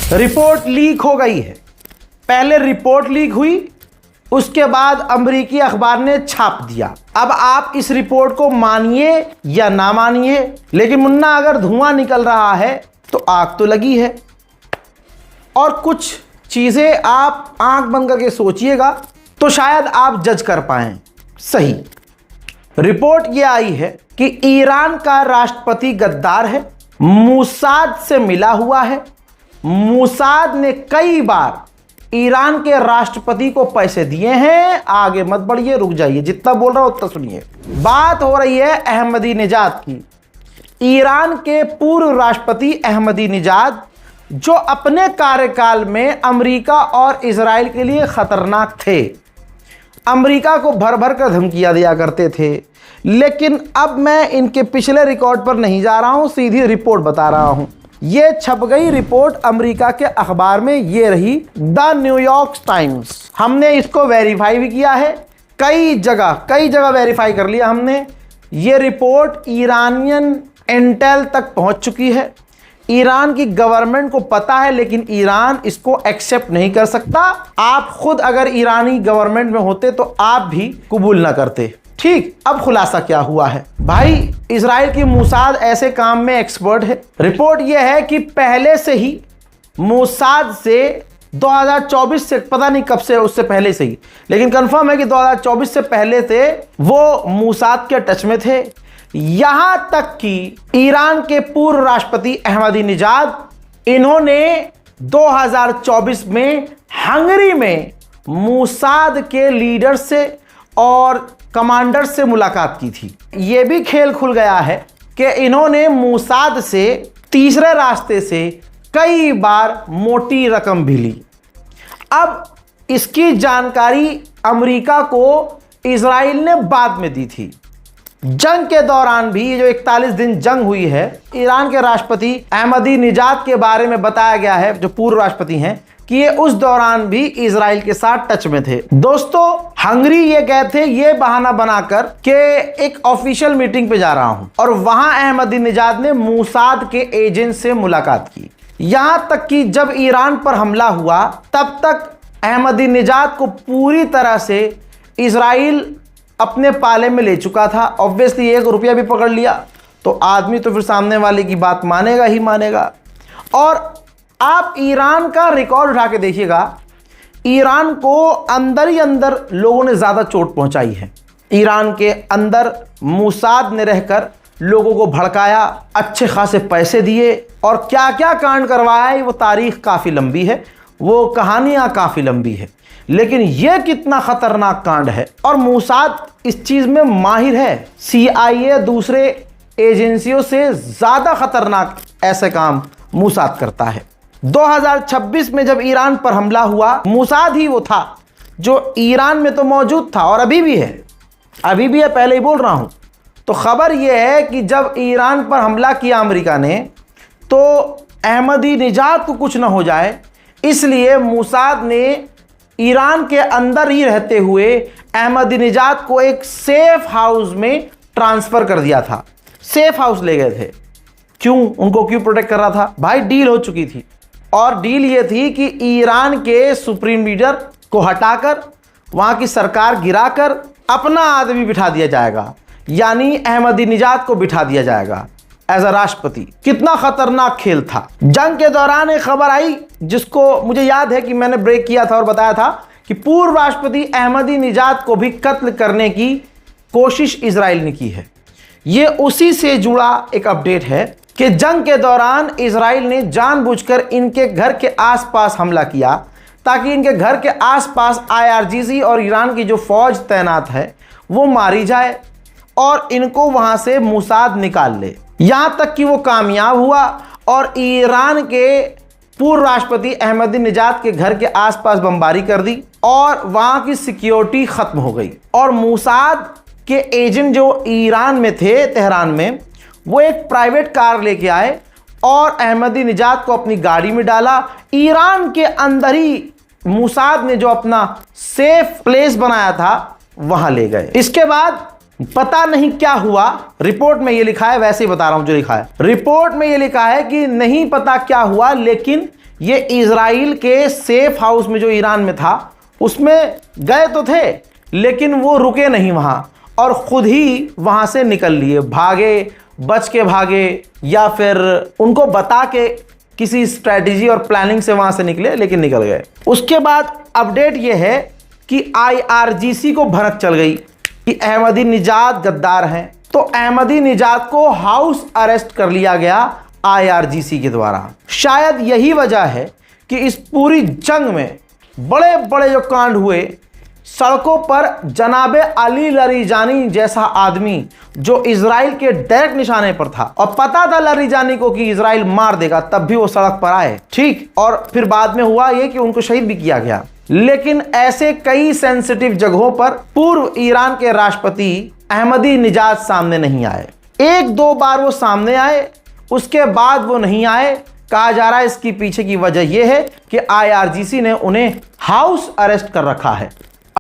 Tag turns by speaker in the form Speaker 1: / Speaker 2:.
Speaker 1: Report leak हो गई है। पहले रिपोर्ट लीक हुई, उसके बाद अमेरिकी अखबार ने छाप दिया। अब आप इस रिपोर्ट को मानिए या ना मानिए, लेकिन मुन्ना अगर धुआं निकल रहा है तो आग तो लगी है। और कुछ चीजें आप आंख बंद करके सोचिएगा तो शायद आप जज कर पाएं। सही रिपोर्ट यह आई है कि ईरान का राष्ट्रपति गद्दार है, मोसाद से मिला हुआ है। मोसाद ने कई बार ईरान के राष्ट्रपति को पैसे दिए हैं। आगे मत बढ़िए, रुक जाइए, जितना बोल रहा हूं उतना सुनिए। बात हो रही है अहमदीनेजाद की। ईरान के पूर्व राष्ट्रपति अहमदीनेजाद, जो अपने कार्यकाल में अमेरिका और इजराइल के लिए खतरनाक थे, अमेरिका को भर भर कर धमकियां दिया करते थे। लेकिन अब मैं इनके पिछले रिकॉर्ड पर नहीं जा रहा हूं, सीधी रिपोर्ट बता रहा हूं। ये छप गई रिपोर्ट अमेरिका के अखबार में, ये रही द न्यूयॉर्क टाइम्स। हमने इसको वेरीफाई भी किया है, कई जगह वेरीफाई कर लिया हमने। ये रिपोर्ट ईरानियन इंटेल तक पहुंच चुकी है। ईरान की गवर्नमेंट को पता है, लेकिन ईरान इसको एक्सेप्ट नहीं कर सकता। आप खुद अगर ईरानी गवर्नमेंट में होते तो आप भी कबूल ना करते। ठीक, अब खुलासा क्या हुआ है भाई। इजराइल की मोसाद ऐसे काम में एक्सपर्ट है। रिपोर्ट यह है कि पहले से ही मोसाद से 2024 से, पता नहीं कब से, उससे पहले से ही, लेकिन कंफर्म है कि 2024 से पहले से वो मोसाद के टच में थे। यहां तक कि ईरान के पूर्व राष्ट्रपति अहमदीनेजाद, इन्होंने 2024 में हंगरी में मोसाद के लीडर से और कमांडर से मुलाकात की थी। यह भी खेल खुल गया है कि इन्होंने मोसाद से तीसरे रास्ते से कई बार मोटी रकम भी ली। अब इसकी जानकारी अमेरिका को इजराइल ने बाद में दी थी। जंग के दौरान भी, ये जो 41 दिन जंग हुई है, ईरान के राष्ट्रपति अहमदीनेजाद के बारे में बताया गया है, जो पूर्व राष्ट्रपति हैं, कि ये उस दौरान भी इजराइल के साथ टच में थे। दोस्तों, हंगरी ये गए थे ये बहाना बनाकर कि एक ऑफिशियल मीटिंग पे जा रहा हूं, और वहां अहमदीनेजाद ने मोसाद के एजेंट से मुलाकात की। यहां तक कि जब ईरान पर हमला हुआ, तब तक अहमदीनेजाद को पूरी तरह से इजराइल अपने पाले में ले चुका था। ऑब्वियसली 1 रुपया भी पकड़ लिया तो आदमी तो फिर सामने वाले की बात मानेगा ही मानेगा। और आप ईरान का रिकॉर्ड उठा के देखिएगा, ईरान को अंदर ही अंदर लोगों ने ज्यादा चोट पहुंचाई है। ईरान के अंदर मोसाद ने रहकर लोगों को भड़काया, अच्छे खासे पैसे दिए, और क्या क्या कांड करवाया है वो तारीख काफी लंबी है, वो कहानियां काफी लंबी है। लेकिन यह कितना खतरनाक कांड है, और मोसाद इस चीज में माहिर है। CIA दूसरे एजेंसियों से ज्यादा खतरनाक ऐसे काम मोसाद करता है। 2026 में जब ईरान पर हमला हुआ, मोसाद ही वो था जो ईरान में तो मौजूद था और अभी भी है, पहले ही बोल रहा हूं। तो खबर यह है कि जब ईरान पर हमला किया अमेरिका ने, तो अहमदीनेजाद को कुछ ना हो जाए, इसलिए मोसाद ने ईरान के अंदर ही रहते हुए अहमदीनेजाद को एक सेफ हाउस में ट्रांसफर कर दिया था। सेफ हाउस ले गए थे। क्यों? उनको क्यों प्रोटेक्ट कर रहा था भाई? डील हो चुकी थी, और डील ये थी कि ईरान के सुप्रीम लीडर को हटाकर, वहां की सरकार गिराकर अपना आदमी बिठा दिया जाएगा, यानी अहमदीनेजाद को बिठा दिया जाएगा एज अ राष्ट्रपति। कितना खतरनाक खेल था। जंग के दौरान एक खबर आई, जिसको मुझे याद है कि मैंने ब्रेक किया था और बताया था कि पूर्व राष्ट्रपति अहमदीनेजाद को भी कत्ल करने की कोशिश इजराइल ने की है। ये उसी से जुड़ा एक अपडेट है कि जंग के दौरान इजराइल ने जानबूझकर इनके घर के आसपास हमला किया, ताकि इनके घर के आसपास IRGC और ईरान की जो फौज तैनात है वो मारी जाए और इनको वहां से मोसाद निकाल ले। यहां तक कि वो कामयाब हुआ और ईरान के पूर्व राष्ट्रपति अहमदीनेजाद के घर के आसपास बमबारी कर दी और वहां की सिक्योरिटी खत्म हो गई। और मोसाद के एजेंट जो ईरान में थे, तेहरान में, वो एक प्राइवेट कार लेके आए और अहमदीनेजाद को अपनी गाड़ी में डाला। ईरान के अंदर ही मोसाद ने जो अपना सेफ प्लेस बनाया था वहां ले गए। इसके बाद पता नहीं क्या हुआ, रिपोर्ट में ये लिखा है, वैसे ही बता रहा हूं जो लिखा है। रिपोर्ट में ये लिखा है कि नहीं पता क्या हुआ, लेकिन ये इजराइल के सेफ हाउस में जो ईरान में था उसमें गए तो थे, लेकिन वो रुके नहीं वहां और खुद ही वहां से निकल लिए, भागे, बच के भागे, या फिर उनको बता के किसी स्ट्रेटेजी और प्लानिंग से वहां से निकले, लेकिन निकल गए। उसके बाद अपडेट ये है कि IRGC को भनक चल गई कि अहमदी निजाद गद्दार हैं, तो अहमदी निजाद को हाउस अरेस्ट कर लिया गया IRGC के द्वारा। शायद यही वजह है कि इस पूरी जंग में बड़े बड़े जो कांड हुए, सड़कों पर जनाबे अली लरीजानी जैसा आदमी जो इजराइल के डायरेक्ट निशाने पर था और पता था लरीजानी को कि इजराइल मार देगा, तब भी वो सड़क पर आए, ठीक, और फिर बाद में हुआ ये कि उनको शहीद भी किया गया। लेकिन ऐसे कई सेंसिटिव जगहों पर पूर्व ईरान के राष्ट्रपति अहमदी निजाद सामने नहीं आए। एक दो बार वो सामने आए, उसके बाद वो नहीं आए। कहा जा रहा है इसकी पीछे की वजह यह है कि IRGC ने उन्हें हाउस अरेस्ट कर रखा है।